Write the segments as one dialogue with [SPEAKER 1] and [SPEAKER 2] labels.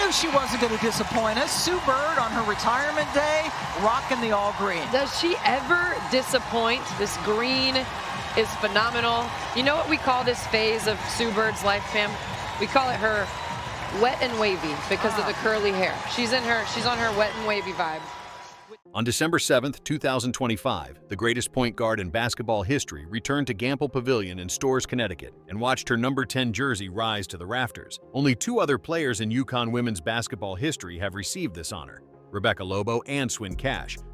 [SPEAKER 1] knew she wasn't going to disappoint us. Sue Bird on her retirement day, rocking the all green.
[SPEAKER 2] Does she ever disappoint? This green is phenomenal. You know what we call this phase of Sue Bird's life, Pam? We call it her wet and wavy because of the curly hair. She's on her wet and wavy vibe.
[SPEAKER 3] On December 7th, 2025, the greatest point guard in basketball history returned to Gampel Pavilion in Storrs, Connecticut, and watched her number 10 jersey rise to the rafters. Only 2 other players in UConn women's basketball history have received this honor: Rebecca Lobo and Swin,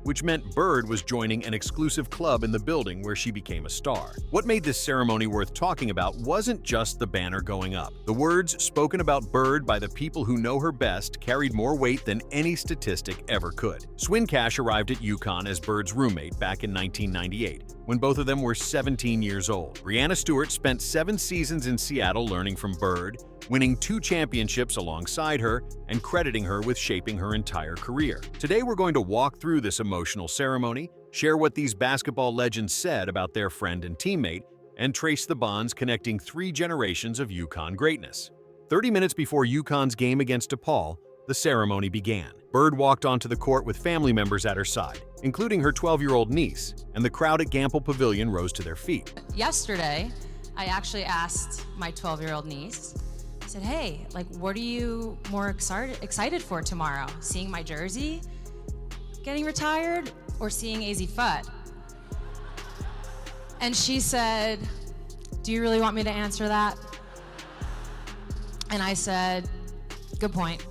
[SPEAKER 3] which meant Bird was joining an exclusive club in the building where she became a star. What made this ceremony worth talking about wasn't just the banner going up. The words spoken about Bird by the people who know her best carried more weight than any statistic ever could. Swin arrived at UConn as Bird's roommate back in 1998, when both of them were 17 years old. Breanna Stewart spent 7 seasons in Seattle learning from Bird, winning 2 championships alongside her, and crediting her with shaping her entire career. Today we're going to walk through this emotional ceremony, share what these basketball legends said about their friend and teammate, and trace the bonds connecting 3 generations of UConn greatness. 30 minutes before UConn's game against DePaul, the ceremony began. Bird walked onto the court with family members at her side, including her 12-year-old niece, and the crowd at Gampel Pavilion rose to their feet.
[SPEAKER 4] Yesterday, I actually asked my 12-year-old niece, I said, hey, like, what are you more excited for tomorrow? Seeing my jersey getting retired or seeing AZ Fudd? And she said, do you really want me to answer that? And I said, good point.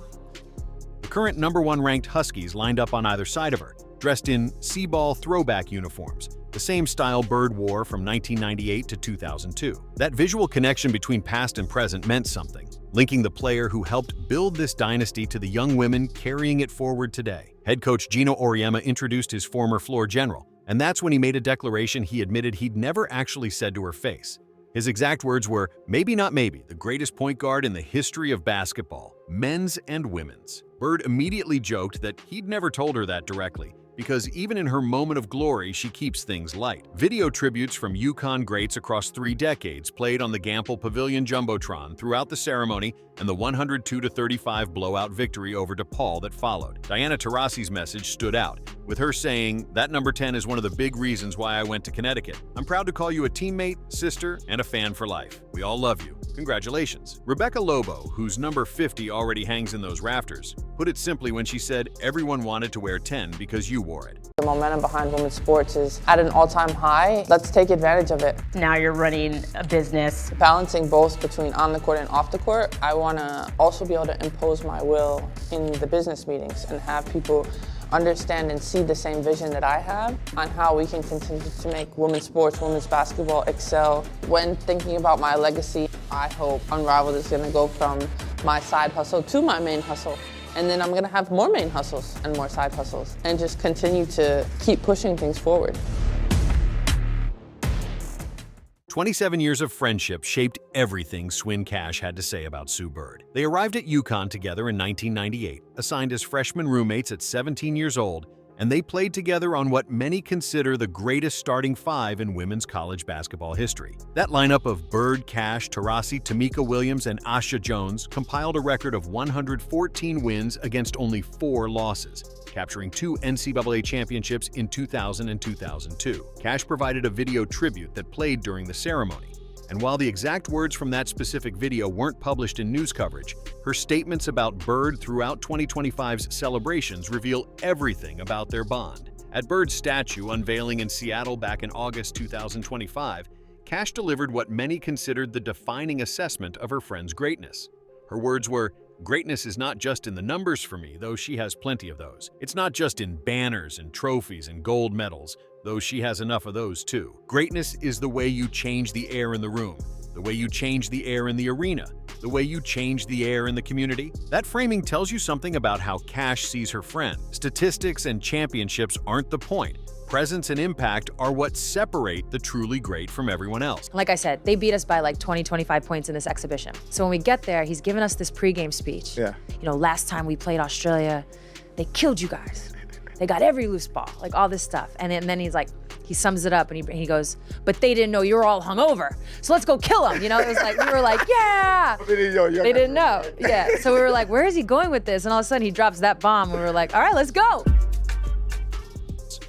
[SPEAKER 3] The current #1 ranked Huskies lined up on either side of her, dressed in C-ball throwback uniforms, the same style Bird wore from 1998 to 2002. That visual connection between past and present meant something, linking the player who helped build this dynasty to the young women carrying it forward today. Head coach Geno Auriemma introduced his former floor general, and that's when he made a declaration he admitted he'd never actually said to her face. His exact words were, "Maybe not maybe, the greatest point guard in the history of basketball, men's and women's." Bird immediately joked that he'd never told her that directly, because even in her moment of glory, she keeps things light. Video tributes from UConn greats across 3 decades played on the Gampel Pavilion Jumbotron throughout the ceremony and the 102-35 blowout victory over DePaul that followed. Diana Taurasi's message stood out, with her saying, "That number 10 is one of the big reasons why I went to Connecticut. I'm proud to call you a teammate, sister, and a fan for life. We all love you. Congratulations." Rebecca Lobo, whose number 50 already hangs in those rafters, put it simply when she said, "Everyone wanted to wear 10 because you wore it."
[SPEAKER 5] The momentum behind women's sports is at an all-time high. Let's take advantage of it.
[SPEAKER 6] Now you're running a business.
[SPEAKER 5] Balancing both between on the court and off the court, I want to also be able to impose my will in the business meetings and have people understand and see the same vision that I have on how we can continue to make women's sports, women's basketball excel. When thinking about my legacy, I hope Unrivaled is going to go from my side hustle to my main hustle. And then I'm going to have more main hustles and more side hustles and just continue to keep pushing things forward.
[SPEAKER 3] 27 years of friendship shaped everything Swin had to say about Sue Bird. They arrived at UConn together in 1998, assigned as freshman roommates at 17 years old, and they played together on what many consider the greatest starting 5 in women's college basketball history. That lineup of Bird, Taurasi, Tamika Williams, and Asha Jones compiled a record of 114 wins against only 4 losses, capturing 2 NCAA championships in 2000 and 2002. Cash provided a video tribute that played during the ceremony. And while the exact words from that specific video weren't published in news coverage, her statements about Bird throughout 2025's celebrations reveal everything about their bond. At Bird's statue unveiling in Seattle back in August 2025, Cash delivered what many considered the defining assessment of her friend's greatness. Her words were, "Greatness is not just in the numbers for me, though she has plenty of those. It's not just in banners and trophies and gold medals, though she has enough of those too. Greatness is the way you change the air in the room, the way you change the air in the arena, the way you change the air in the community." That framing tells you something about how Cash sees her friend. Statistics and championships aren't the point. Presence and impact are what separate the truly great from everyone else.
[SPEAKER 7] Like I said, they beat us by like 20, 25 points in this exhibition. So when we get there, he's giving us this pregame speech.
[SPEAKER 8] Yeah.
[SPEAKER 7] You know, last time we played Australia, they killed you guys. They got every loose ball, like all this stuff. And then he's like, he sums it up and he goes, but they didn't know you were all hungover, so let's go kill them. You know, it was like, we were like, yeah. They didn't know. Yeah, so we were like, where is he going with this? And all of a sudden he drops that bomb. We were like, all right, let's go.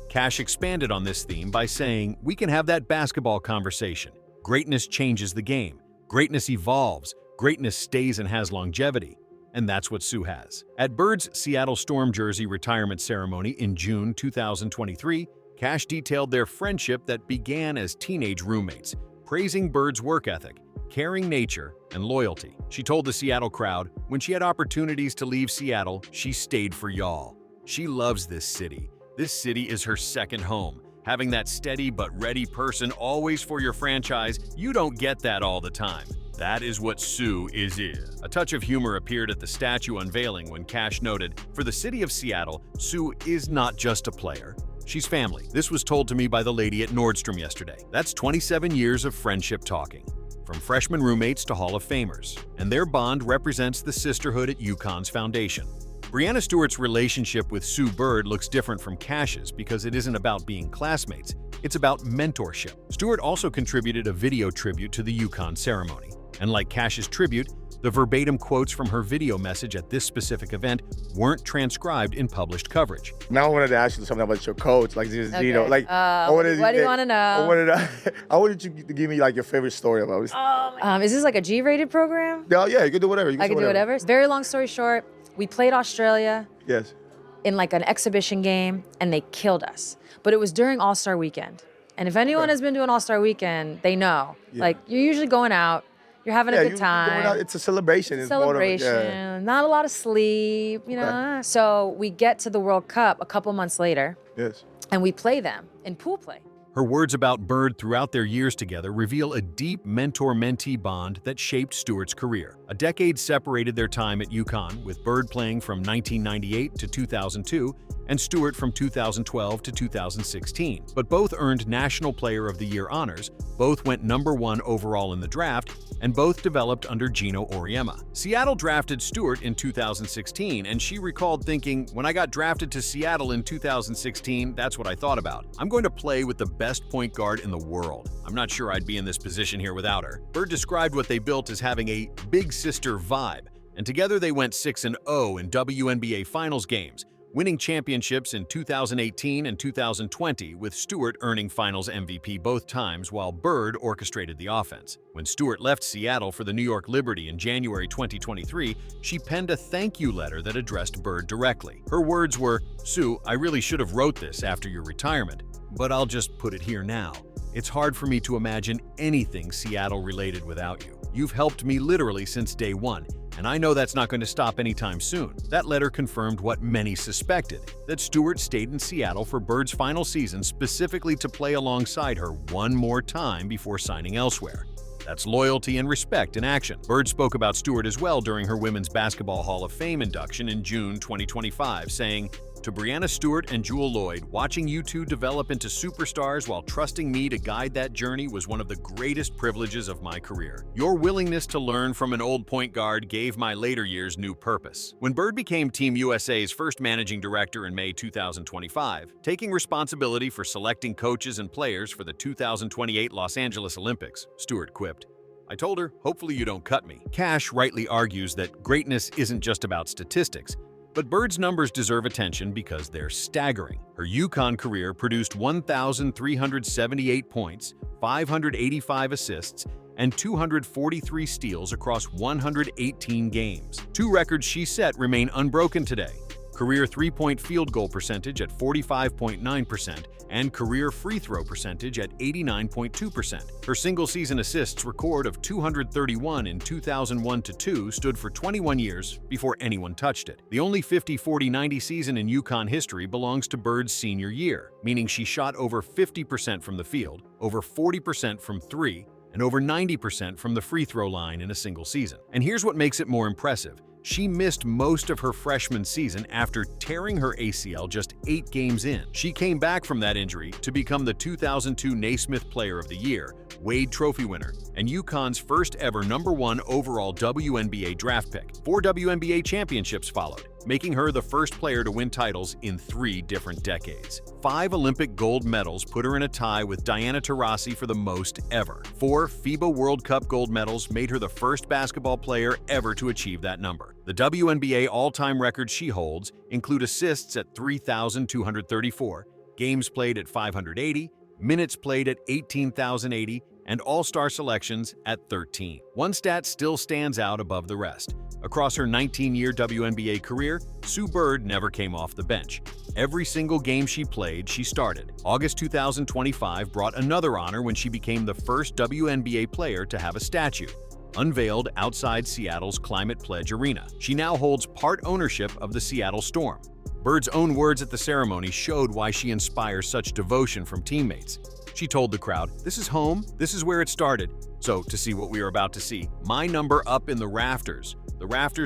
[SPEAKER 3] Cash expanded on this theme by saying, we can have that basketball conversation. Greatness changes the game. Greatness evolves. Greatness stays and has longevity. And that's what Sue has. At Bird's Seattle Storm jersey retirement ceremony in June 2023, Cash detailed their friendship that began as teenage roommates, praising Bird's work ethic, caring nature, and loyalty. She told the Seattle crowd, when she had opportunities to leave Seattle, she stayed for y'all. She loves this city. This city is her second home. Having that steady but ready person always for your franchise, you don't get that all the time. That is what Sue is. A touch of humor appeared at the statue unveiling when Cash noted, for the city of Seattle, Sue is not just a player. She's family. This was told to me by the lady at Nordstrom yesterday. That's 27 years of friendship talking, from freshman roommates to Hall of Famers. And their bond represents the sisterhood at UConn's foundation. Breanna Stewart's relationship with Sue Bird looks different from Cash's because it isn't about being classmates. It's about mentorship. Stewart also contributed a video tribute to the UConn ceremony. And like Cash's tribute, the verbatim quotes from her video message at this specific event weren't transcribed in published coverage.
[SPEAKER 8] Now I wanted to ask you something about your coach, like this,
[SPEAKER 7] Okay.
[SPEAKER 8] Geno. Like,
[SPEAKER 7] what do you want to know?
[SPEAKER 8] I wanted you to give me like your favorite story about it.
[SPEAKER 7] Is this like a G-rated program?
[SPEAKER 8] Yeah, you can do whatever.
[SPEAKER 7] I can do whatever. Very long story short, we played Australia
[SPEAKER 8] Yes.
[SPEAKER 7] in like an exhibition game, and they killed us. But it was during All-Star Weekend. And if anyone has been to an All-Star Weekend, they know.
[SPEAKER 8] Yeah.
[SPEAKER 7] Like, you're usually going out, you're having a good
[SPEAKER 8] You're
[SPEAKER 7] time.
[SPEAKER 8] going out, it's a celebration. It's more of a-
[SPEAKER 7] Celebration, not a lot of sleep, you know. So we get to the World Cup a couple months later,
[SPEAKER 8] Yes.
[SPEAKER 7] and we play them in pool play.
[SPEAKER 3] Her words about Bird throughout their years together reveal a deep mentor-mentee bond that shaped Stewart's career. A decade separated their time at UConn, with Bird playing from 1998 to 2002 and Stewart from 2012 to 2016. But both earned National Player of the Year honors, both went #1 overall in the draft, and both developed under Geno Auriemma. Seattle drafted Stewart in 2016, and she recalled thinking, when I got drafted to Seattle in 2016, that's what I thought about. I'm going to play with the best point guard in the world. I'm not sure I'd be in this position here without her. Bird described what they built as having a big sister vibe, and together they went 6-0 in WNBA Finals games, winning championships in 2018 and 2020, with Stewart earning Finals MVP both times while Bird orchestrated the offense. When Stewart left Seattle for the New York Liberty in January 2023, she penned a thank you letter that addressed Bird directly. Her words were, "Sue, I really should have wrote this after your retirement, but I'll just put it here now. It's hard for me to imagine anything Seattle-related without you. You've helped me literally since day one, and I know that's not going to stop anytime soon." That letter confirmed what many suspected, that Stewart stayed in Seattle for Bird's final season specifically to play alongside her one more time before signing elsewhere. That's loyalty and respect in action. Bird spoke about Stewart as well during her Women's Basketball Hall of Fame induction in June 2025, saying, "To Breanna Stewart and Jewell Loyd, watching you two develop into superstars while trusting me to guide that journey was one of the greatest privileges of my career. Your willingness to learn from an old point guard gave my later years new purpose." When Bird became Team USA's first managing director in May 2025, taking responsibility for selecting coaches and players for the 2028 Los Angeles Olympics, Stewart quipped, "I told her, hopefully you don't cut me." Cash rightly argues that greatness isn't just about statistics, but Bird's numbers deserve attention because they're staggering. Her UConn career produced 1,378 points, 585 assists, and 243 steals across 118 games. Two records she set remain unbroken today: career three-point field goal percentage at 45.9% and career free throw percentage at 89.2%. Her single-season assists record of 231 in 2001-2 stood for 21 years before anyone touched it. The only 50-40-90 season in UConn history belongs to Bird's senior year, meaning she shot over 50% from the field, over 40% from three, and over 90% from the free throw line in a single season. And here's what makes it more impressive. She missed most of her freshman season after tearing her ACL just 8 games in. She came back from that injury to become the 2002 Naismith Player of the Year, Wade Trophy winner, and UConn's first ever #1 overall WNBA draft pick. 4 WNBA championships followed, making her the first player to win titles in 3 different decades. 5 Olympic gold medals put her in a tie with Diana Taurasi for the most ever. 4 FIBA World Cup gold medals made her the first basketball player ever to achieve that number. The WNBA all-time records she holds include assists at 3,234, games played at 580, minutes played at 18,080, and all-star selections at 13. One stat still stands out above the rest. Across her 19-year WNBA career, Sue Bird never came off the bench. Every single game she played, she started. August 2025 brought another honor when she became the first WNBA player to have a statue unveiled outside Seattle's Climate Pledge Arena. She now holds part ownership of the Seattle Storm. Bird's own words at the ceremony showed why she inspires such devotion from teammates. She told the crowd, "This is home, this is where it started." So, to see what we are about to see, my number up in the rafters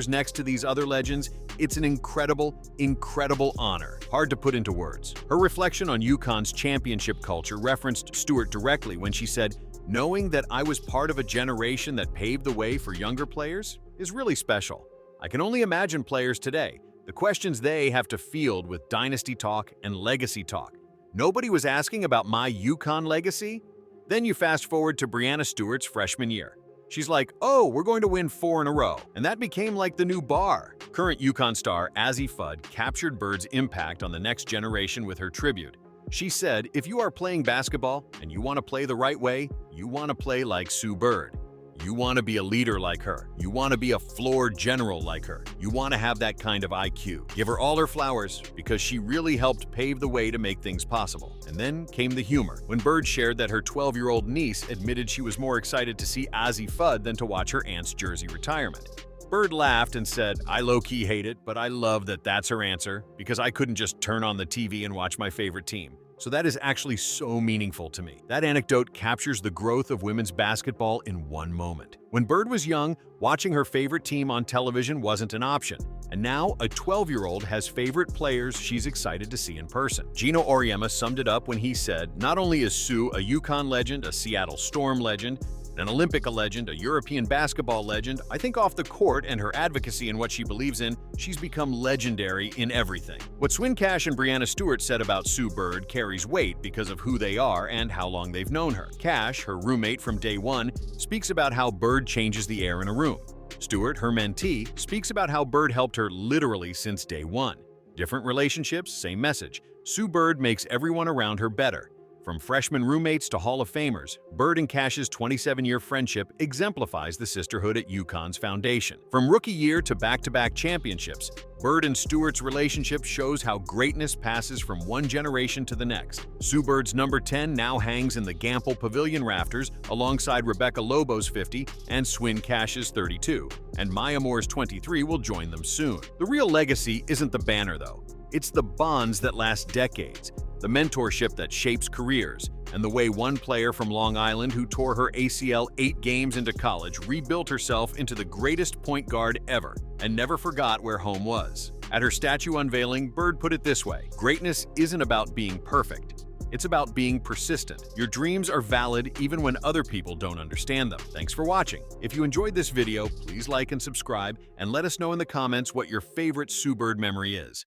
[SPEAKER 3] next to these other legends, it's an incredible, incredible honor. Hard to put into words. Her reflection on UConn's championship culture referenced Stewart directly when she said, "Knowing that I was part of a generation that paved the way for younger players is really special. I can only imagine players today, the questions they have to field with dynasty talk and legacy talk. Nobody was asking about my UConn legacy?" Then you fast forward to Breanna Stewart's freshman year. She's like, "Oh, we're going to win 4 in a row." And that became like the new bar. Current UConn star Azzi Fudd captured Bird's impact on the next generation with her tribute. She said, "If you are playing basketball and you want to play the right way, you want to play like Sue Bird. You want to be a leader like her. You want to be a floor general like her. You want to have that kind of IQ. Give her all her flowers because she really helped pave the way to make things possible." And then came the humor, when Bird shared that her 12-year-old niece admitted she was more excited to see Azzi Fudd than to watch her aunt's jersey retirement. Bird laughed and said, "I low-key hate it, but I love that that's her answer because I couldn't just turn on the TV and watch my favorite team." So that is actually so meaningful to me. That anecdote captures the growth of women's basketball in one moment. When Bird was young, watching her favorite team on television wasn't an option. And now, a 12-year-old has favorite players she's excited to see in person. Geno Auriemma summed it up when he said, "Not only is Sue a UConn legend, a Seattle Storm legend, an Olympic legend, a European basketball legend, I think off the court and her advocacy and what she believes in, she's become legendary in everything." What Swin Cash and Breanna Stewart said about Sue Bird carries weight because of who they are and how long they've known her. Cash, her roommate from day one, speaks about how Bird changes the air in a room. Stewart, her mentee, speaks about how Bird helped her literally since day one. Different relationships, same message. Sue Bird makes everyone around her better. From freshman roommates to Hall of Famers, Bird and Cash's 27-year friendship exemplifies the sisterhood at UConn's foundation. From rookie year to back-to-back championships, Bird and Stewart's relationship shows how greatness passes from one generation to the next. Sue Bird's number 10 now hangs in the Gampel Pavilion rafters alongside Rebecca Lobo's 50 and Swin Cash's 32, and Maya Moore's 23 will join them soon. The real legacy isn't the banner, though. It's the bonds that last decades, the mentorship that shapes careers, and the way one player from Long Island who tore her ACL 8 games into college rebuilt herself into the greatest point guard ever and never forgot where home was. At her statue unveiling, Bird put it this way: "Greatness isn't about being perfect. It's about being persistent. Your dreams are valid even when other people don't understand them." Thanks for watching. If you enjoyed this video, please like and subscribe, and let us know in the comments what your favorite Sue Bird memory is.